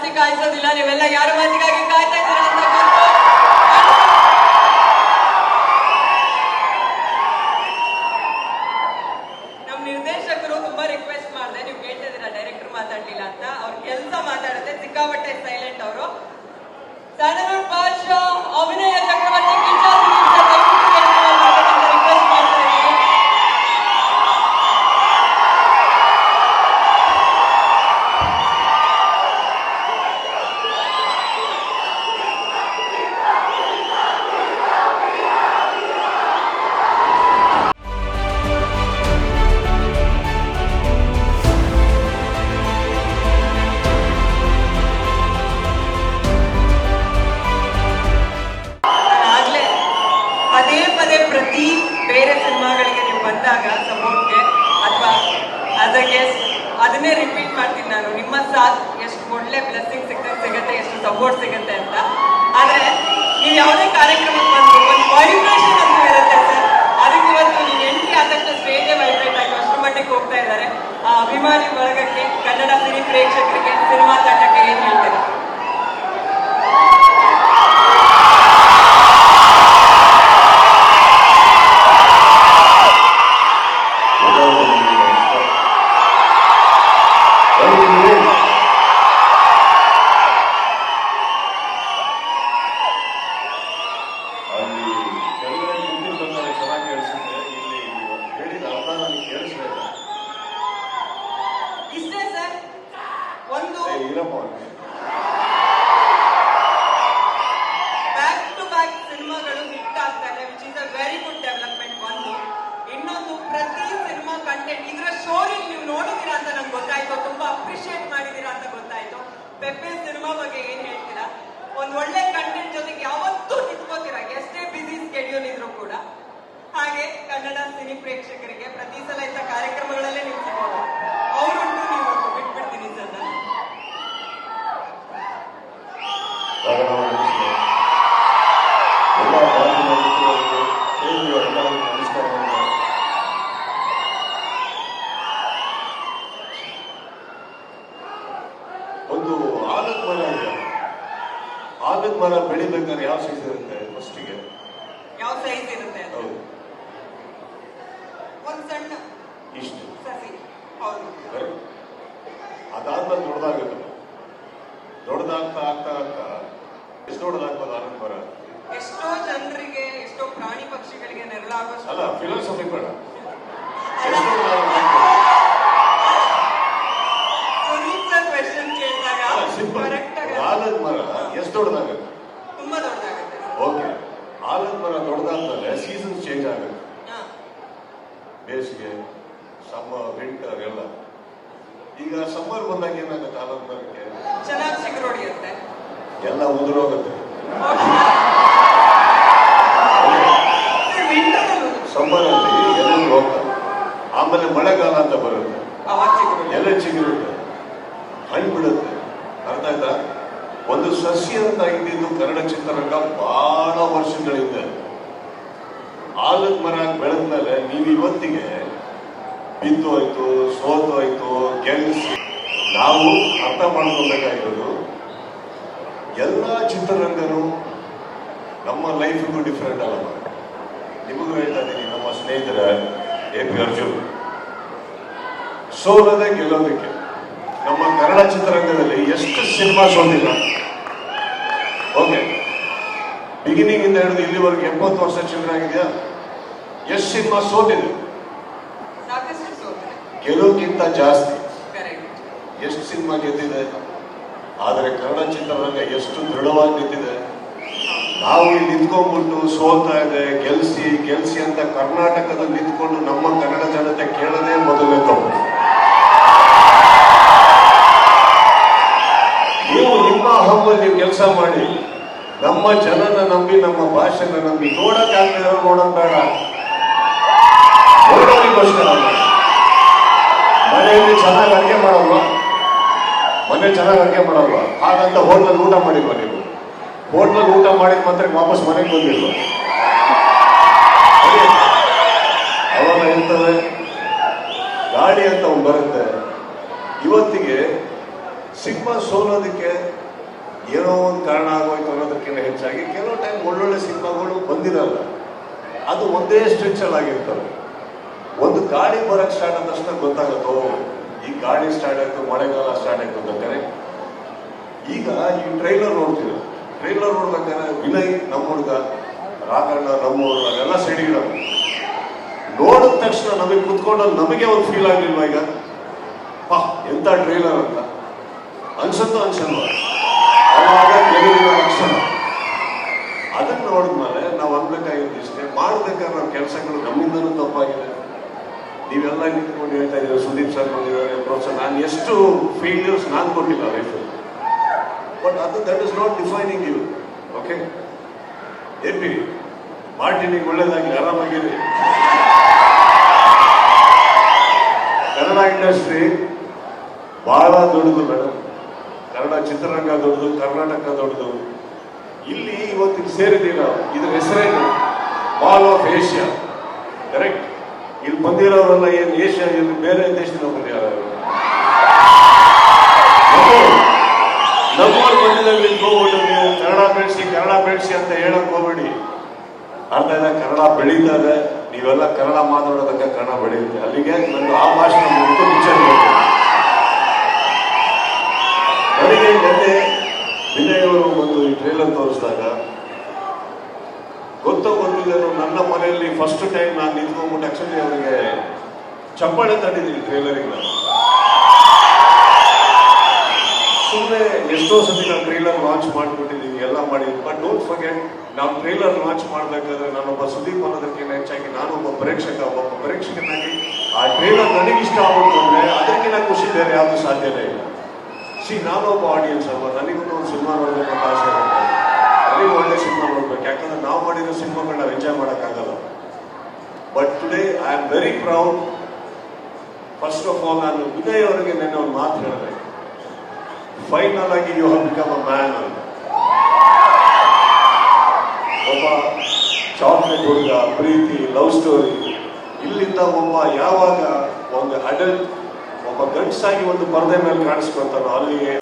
ಜಾಸ್ತಿ ಕಾಯಿಸೋದಿಲ್ಲ. ನೀವೆಲ್ಲ ಯಾರ ಮಾತಿಗಾಗಿ ಕಾಯ್ತಾ ಇದ್ದೀರಾ ಅಂತ ನಮ್ಮ ನಿರ್ದೇಶಕರು ತುಂಬಾ ರಿಕ್ವೆಸ್ಟ್ ಮಾಡಿದೆ, ನೀವು ಕೇಳ್ತಾ ಇದ್ದೀರಾ ಡೈರೆಕ್ಟರ್ ಮಾತಾಡ್ಲಿಲ್ಲ ಅಂತ. ಅವ್ರ ಕೆಲಸ ಮಾತಾಡುತ್ತೆ, ಸಿಕ್ಕಾಪಟ್ಟೆ ಸೈಲೆಂಟ್ ಅವರು. ಸ್ಯಾಂಡಲ್ವುಡ್ ಭಾಷಾ ಅಭಿನಯ ಚಕ್ರವರ್ತಿ ರಿಕ್ವೆಸ್ಟ್ ಮಾಡ್ತಾ ಇದ್ದೀನಿ. ಪದೇ ಪ್ರತಿ ಬೇರೆ ಸಿನಿಮಾಗಳಿಗೆ ನೀವು ಬಂದಾಗ ಸಪೋರ್ಟ್ಗೆ ಅಥವಾ ಆಸ್ ಅ ಗೆಸ್ಟ್ ಅದನ್ನೇ ರಿಪೀಟ್ ಮಾಡ್ತೀನಿ ನಾನು. ನಿಮ್ಮ ಸಾಥ್ ಎಷ್ಟು ಒಳ್ಳೆ ಬ್ಲೆಸ್ಸಿಂಗ್ ಸಿಗುತ್ತೆ, ಎಷ್ಟು ಸಪೋರ್ಟ್ ಸಿಗುತ್ತೆ ಅಂತ. ಆದರೆ ನೀವು ಯಾವುದೇ ಕಾರ್ಯಕ್ರಮಕ್ಕೆ ಬಂದು ಒಂದು ವೈಬ್ರೇಷನ್ ಅಂತ ಇರುತ್ತೆ ಸರ್. ಅದಕ್ಕೆ ಇವತ್ತು ನೀವು ಎಂಟ್ರಿ ಆದ ತಕ್ಷಣ ಸ್ಟೇಜೇ ವೈಬ್ರೇಟ್ ಆಗಿ ಅಷ್ಟರ ಮಟ್ಟಿಗೆ ಹೋಗ್ತಾ ಇದ್ದಾರೆ. ಆ ಅಭಿಮಾನಿ ಬಳಗಕ್ಕೆ, ಕನ್ನಡ ಸಿನಿ ಪ್ರೇಕ್ಷಕರಿಗೆ, ಸಿನಿಮಾ ತಂಡಕ್ಕೆ ಏನು ಹೇಳ್ತಾರೆ? ಇಷ್ಟೇ ಸರ್. ಒಂದು ಬ್ಯಾಕ್ ಟು ಬ್ಯಾಕ್ ಸಿನಿಮಾಗಳು ಹಿಟ್ ಆಗ್ತಾರೆ, which is a very good development. ಒಂದು ಇನ್ನೊಂದು, ಪ್ರತಿ ಸಿನಿಮಾ ಕಂಟೆಂಟ್ ಇದರ ಸ್ಟೋರಿ ನೀವು ನೋಡಿದೀರಾ ಅಂತ ನಂಗೆ ಗೊತ್ತಾಯ್ತು, ತುಂಬಾ ಅಪ್ರಿಶಿಯೇಟ್ ಮಾಡಿದೀರಾ ಅಂತ ಗೊತ್ತಾಯ್ತು. ಪೆಪ್ಪೆ ಸಿನಿಮಾ ಬಗ್ಗೆ ಏನ್ ಹೇಳ್ತೀರಾ? ಒಂದ್ ಒಳ್ಳೆ ಕಂಟೆಂಟ್ ಜೊತೆಗೆ ಯಾವತ್ತೂ ನಿಂತ್ಕೋತೀರಾ, ಎಷ್ಟೇ ಬಿಸಿ ಸ್ಕೆಡ್ಯೂಲ್ ಇದ್ರು ಕೂಡ. ಹಾಗೆ ಕನ್ನಡ ಸಿನಿ ಪ್ರೇಕ್ಷಕರಿಗೆ ಪ್ರತಿ ಸಲ ಇಂಥ ಕಾರ್ಯಕ್ರಮಗಳಲ್ಲೇ ನೀವು ಸಿಗೋದು. ಅವರುಂಟು, ನೀವು ಬಿಟ್ಬಿಡ್ತೀನಿ ಸರ್ ನಾನು. ಒಂದು ಆಲದ ಮರ ಇದೆ. ಆಲದ ಮರ ಬೆಳಿಬೇಕಾದ್ರೆ ಯಾವ ಸೈಜ್ ಇರುತ್ತೆ? ಫಸ್ಟಿಗೆ ಯಾವ ಸೈಜ್ ಇರುತ್ತೆ? ಹೌದು, ಒಂದ್ ಸಣ್ಣ ಇಷ್ಟು ಸಸಿ. ಹೌದು. ಅದಾದ್ಮೇಲೆ ದೊಡ್ಡದಾಗುತ್ತೆ. ದೊಡ್ಡದಾಗ್ತಾ ಆಗ್ತಾ ಆಗ್ತಾ ಎಷ್ಟು ದೊಡ್ಡದಾಗ್ಬೋದು ಆಲದ ಮರ? ಎಷ್ಟೋ ಜನರಿಗೆ, ಎಷ್ಟೋ ಪ್ರಾಣಿ ಪಕ್ಷಿಗಳಿಗೆ ನೆರಳಾಗೋಷ್ಟು. ಅಲ್ಲ, ಫಿಲಾಸಫಿ ಬೇಡ. ಆಲದ ಮರ ಎಷ್ಟು ದೊಡ್ಡದಾಗುತ್ತೆ? ತುಂಬಾ ದೊಡ್ಡದಾಗುತ್ತೆ. ಓಕೆ, ಆಲದ ಮರ ದೊಡ್ಡದಾದ್ಮೇಲೆ ಸೀಸನ್ ಚೇಂಜ್ ಆಗುತ್ತೆ. ಬೇಸಿಗೆ, ಸಮ್ಮರ್, ವಿಂಟರ್ ಎಲ್ಲ. ಈಗ ಸಮ್ಮರ್ ಬಂದಾಗ ಏನಾಗುತ್ತೆ? ಆಲದ ಮರಕ್ಕೆ ಚೆನ್ನಾಗಿ ಚಿಗುರು ಹೊಡೆಯುತ್ತೆ, ಎಲ್ಲ ಉದುರೋಗುತ್ತೆ. ಸಮ್ಮರ್ ಅಲ್ಲಿ ಎಲ್ಲರೂ ಹೋಗ್ತಾರೆ. ಆಮೇಲೆ ಮಳೆಗಾಲ ಅಂತ ಬರುತ್ತೆ, ಎಲ್ಲ ಚಿಗುರುತ್ತೆ, ಹಣ್ಣು ಬಿಡುತ್ತೆ. ಅರ್ಥ ಆಯ್ತಾ? ಒಂದು ಸಸ್ಯ ಅಂತ ಇದ್ದಿದ್ದು ಕನ್ನಡ ಚಿತ್ರರಂಗ ಬಹಳ ವರ್ಷಗಳಿಂದ. ಆಲದ ಮರ ಬೆಳೆದ್ಮೇಲೆ ನೀವು ಇವತ್ತಿಗೆ ಬಿದ್ದು ಹೋಯ್ತು, ಸೋತು ಹೋಯ್ತು, ಗೆಲ್ಲಿಸಿ. ನಾವು ಅರ್ಥ ಮಾಡ್ಕೊಬೇಕಾಗಿರೋದು, ಎಲ್ಲ ಚಿತ್ರರಂಗನು ನಮ್ಮ ಲೈಫಿಗೂ ಡಿಫ್ರೆಂಟ್ ಅಲ್ಲ. ನಿಮಗೂ ಹೇಳ್ತಾ ಇದ್ದೀನಿ, ನಮ್ಮ ಸ್ನೇಹಿತರ AP ಅರ್ಜುನ್ ಸೋಲದೆ ಗೆಲ್ಲೋದಕ್ಕೆ ನಮ್ಮ ಕನ್ನಡ ಚಿತ್ರರಂಗದಲ್ಲಿ ಎಷ್ಟು ಸಿನಿಮಾ ಸೋತಿಲ್ಲ. ಓಕೆ, ಬಿಗಿನಿಂಗ್ ಇಂದ ಹಿಡಿದು ಇಲ್ಲಿವರೆಗೆ 70 ವರ್ಷ ಚಿಲ್ಲರೆ ಆಗಿದೆಯಾ? ಎಷ್ಟು ಸಿನಿಮಾ ಸೋತಿದೆ? ಗೆಲುವುಕ್ಕಿಂತ ಜಾಸ್ತಿ ಎಷ್ಟು ಸಿನಿಮಾ ಗೆದ್ದಿದೆ. ಆದರೆ ಕನ್ನಡ ಚಿತ್ರರಂಗ ಎಷ್ಟು ದೃಢವಾಗಿ ನಿಂತಿದೆ. ನಾವು ಇಲ್ಲಿ ನಿಂತ್ಕೊಂಡ್ಬಿಟ್ಟು ಸೋಲ್ತಾ ಇದೆ, ಗೆಲ್ಸಿ ಅಂತ ಕರ್ನಾಟಕದಲ್ಲಿ ನಿಂತ್ಕೊಂಡು ನಮ್ಮ ಕನ್ನಡ ಜನತೆ ಕೇಳೋದೇ ಮೊದಲನೇ ತಪ್ಪು. ನೀವು ನಿಮ್ಮ ಹಮ್ಮಲ್ಲಿ ನೀವು ಕೆಲಸ ಮಾಡಿ, ನಮ್ಮ ಜನನ ನಂಬಿ, ನಮ್ಮ ಭಾಷೆನ ನಂಬಿ. ನೋಡಕ್ಕಾಗಲಿರೋ ನೋಡೋದು ಬೇಡ, ನೋಡೋರಿಗೋಸ್ಕರ. ಮನೆಯಲ್ಲಿ ಚೆನ್ನಾಗಿ ಅಡುಗೆ ಮಾಡಲ್ವಾ? ಹಾಗಂತ ಹೋಟ್ಲಲ್ಲಿ ಊಟ ಮಾಡಿಲ್ವಾ? ನೀವು ಹೋಟ್ಲಲ್ಲಿ ಊಟ ಮಾಡಿದ ಮಾತ್ರ ವಾಪಸ್ ಮನೆಗೆ ಬಂದಿಲ್ವ? ಅವಾಗ ಇರ್ತದೆ ಗಾಡಿ ಅಂತ ಒಂದು ಬರುತ್ತೆ. ಇವತ್ತಿಗೆ ಸಿನಿಮಾ ಸೋಲೋದಕ್ಕೆ ಏನೋ ಒಂದು ಕಾರಣ ಆಗೋಯ್ತು ಅನ್ನೋದಕ್ಕಿಂತ ಹೆಚ್ಚಾಗಿ ಕೆಲವು ಟೈಮ್ ಒಳ್ಳೊಳ್ಳೆ ಸಿನಿಮಾಗಳು ಬಂದಿರಲ್ಲ, ಅದು ಒಂದೇ ಸ್ಟ್ರೆಚಲ್ಲಿ ಆಗಿರ್ತವೆ. ಒಂದು ಗಾಳಿ ಬರಕ್ ಸ್ಟಾರ್ಟ್ ಆದ ತಕ್ಷಣ ಗೊತ್ತಾಗುತ್ತೋ ಈ ಗಾಳಿ ಸ್ಟಾರ್ಟ್ ಆಯ್ತು, ಮಳೆಗಾಲ ಸ್ಟಾರ್ಟ್ ಆಯ್ತು ಅಂತ. ಕರೆಕ್ಟ್. ಈಗ ಈ ಟ್ರೈಲರ್ ನೋಡ್ತೀವಿ, ಟ್ರೈಲರ್ ನೋಡ್ಬೇಕಾದ್ರೆ ವಿನಯ್ ನಮ್ಮ ಹುಡುಗ, ರಾಘಣ್ಣ ನಮ್ಮ ಹುಡುಗ, ಅದೆಲ್ಲ ಸೈಡಿಗಿಡೋದು ನೋಡಿದ ತಕ್ಷಣ ನಮಗೆ ಕುತ್ಕೊಂಡು ನಮಗೆ ಒಂದು ಫೀಲ್ ಆಗ್ಲಿಲ್ವಾ ಈಗ ಪಾ ಎಂತ ಟ್ರೈಲರ್ ಅಂತ ಅನ್ಸತ್ತೋ ಅನ್ಸಲ್ವಾ? ಅವಾಗ ಗೆಲುವಿನ ಲಕ್ಷಣ. ಅದನ್ನ ನೋಡಿದ್ಮೇಲೆ ನಾವು ಅನ್ಬೇಕಾಗಿದ್ದು ಇಷ್ಟೇ, ಮಾಡ್ಬೇಕಾದ್ರೆ ನಾವು ಕೆಲಸಗಳು ನಮ್ಮಿಂದನೂ ತಪ್ಪಾಗಿದೆ. ನೀವೆಲ್ಲ ನಿಂತ್ಕೊಂಡು ಹೇಳ್ತಾ ಇದ್ದೀರ ಸುದೀಪ್ ಸರ್ ಬಂದಿದ್ದಾರೆ ಪ್ರೋತ್ಸಾಹ, ನಾನು ಎಷ್ಟು ಫೇಲ್ಯೂರ್ಸ್ ನಾನು ಕೊಟ್ಟಿಲ್ಲ ಲೈಫಲ್ಲಿ, ಬಟ್ ಅದು that is not defining you. Okay, ಎಪ್ಪಿ ಮಾರ್ಟಿನಿಗೆ ಒಳ್ಳೇದಾಗಿ ಆರಾಮಾಗಿರಿ. ಕನ್ನಡ ಇಂಡಸ್ಟ್ರಿ ಬಹಳ ದೊಡ್ಡದು ಮೇಡಮ್, ಕನ್ನಡ ಚಿತ್ರರಂಗ ದೊಡ್ಡದು, ಕರ್ನಾಟಕ ದೊಡ್ಡದು. ಇಲ್ಲಿ ಇವತ್ತಿಗೆ ಸೇರಿದ್ದೀರ, ಇದ್ರ ಹೆಸರೇನು ಮಾಲ್ ಆಫ್ ಏಷ್ಯಾ. ಕರೆಕ್ಟ್. ಇಲ್ಲಿ ಬಂದಿರೋರೆಲ್ಲ ಏನು ಏಷ್ಯಾ, ಇಲ್ಲಿ ಬೇರೆ ದೇಶದಿಂದ ಬಂದಿರೋ ನಮ್ಮವ್ರು ಬಂದಿದ್ದಲ್ಲಿ ಹೋಗ್ಬಿಟ್ಟು ನೀವು ಕನ್ನಡ ಬೆಳೆಸಿ ಅಂತ ಹೇಳಕ್ ಹೋಗ್ಬೇಡಿ. ಅರ್ಥ ಇಲ್ಲ, ಕನ್ನಡ ಬೆಳೀತಾರೆ, ನೀವೆಲ್ಲ ಕನ್ನಡ ಮಾತಾಡೋದಕ್ಕೆ ಕನ್ನಡ ಬೆಳೆಯುತ್ತೆ. ಅಲ್ಲಿಗೆ ನಂದು ಆ ಭಾಷೆ ನಮ್ಗೆ ವಿಚಾರ. ನನಗೆ ನಿನ್ನೆ ವಿನಯ್ ಅವರು ಒಂದು ಈ ಟ್ರೈಲರ್ ತೋರಿಸಿದಾಗ ಗೊತ್ತಿದ್ದೇನು, ನನ್ನ ಮನೆಯಲ್ಲಿ ಫಸ್ಟ್ ಟೈಮ್ ನಾನು ನಿಂತ್ಕೊಂಡ್ಬಿಟ್ಟು ಆಕ್ಚುಲಿ ಅವರಿಗೆ ಚಪ್ಪಾಳೆ ತಟ್ಟಿದ್ದೀನಿ ಟ್ರೈಲರಿಗೆ. ಸುಮ್ಮನೆ ಎಷ್ಟೋ ಸತಿ ನಾವು ಟ್ರೈಲರ್ ಲಾಂಚ್ ಮಾಡಿಬಿಟ್ಟಿದ್ದೀವಿ, ಎಲ್ಲ ಮಾಡಿದ್ವಿ. ಬಟ್ ಡೋಂಟ್ ಫರ್ಗೆಟ್, ನಾವು ಟ್ರೈಲರ್ ಲಾಂಚ್ ಮಾಡಬೇಕಾದ್ರೆ ನಾನೊಬ್ಬ ಸುದೀಪ್ ಅನ್ನೋದಕ್ಕಿಂತ ಹೆಚ್ಚಾಗಿ ನಾನು ಒಬ್ಬ ಪ್ರೇಕ್ಷಕನಾಗಿ ಆ ಟ್ರೈಲರ್ ನನಗೆ ಇಷ್ಟ ಆಗುತ್ತೆ ಅಂದ್ರೆ ಅದಕ್ಕಿಂತ ಖುಷಿ ಬೇರೆ ಯಾವುದು ಸಾಧ್ಯನೇ ಇಲ್ಲ. ನಾನು ಒಬ್ಬ ಆಡಿಯನ್ಸ್ ಅಲ್ವಾ, ನನಗೂ ಒಂದು ಸಿನಿಮಾ ನೋಡ್ಬೇಕಂತ ಆಸೆ ಇರುತ್ತೆ, ನನಗೂ ಒಳ್ಳೆ ಸಿನಿಮಾ ನೋಡ್ಬೇಕು. ಯಾಕಂದ್ರೆ ನಾವು ಮಾಡಿರೋ ಸಿನಿಮಾಗಳನ್ನ ನಾವು ಎಂಜಾಯ್ ಮಾಡೋಕ್ಕಾಗಲ್ಲ. But today I am very proud. First of all ನಾನು ವಿನಯ್ ಅವರಿಗೆ ನೆನ್ನೆ ಒಂದು ಮಾತು ಹೇಳಿದೆ, ಫೈನಲ್ ಆಗಿ you have become a man ಅಂತ. ಒಬ್ಬ ಚಾಕ್ಲೇಟ್ ಹುಡುಗ, ಪ್ರೀತಿ, ಲವ್ ಸ್ಟೋರಿ, ಇಲ್ಲಿಂದ ಒಬ್ಬ ಯಾವಾಗ ಒಂದು ಅಡಲ್ಟ್ ಒಬ್ಬ ಗಂಡಸಾಗಿ ಒಂದು ಪರದೆ ಮೇಲೆ ಕಾಣಿಸ್ಕೊಂತಾನೋ ಅಲ್ಲಿಗೆ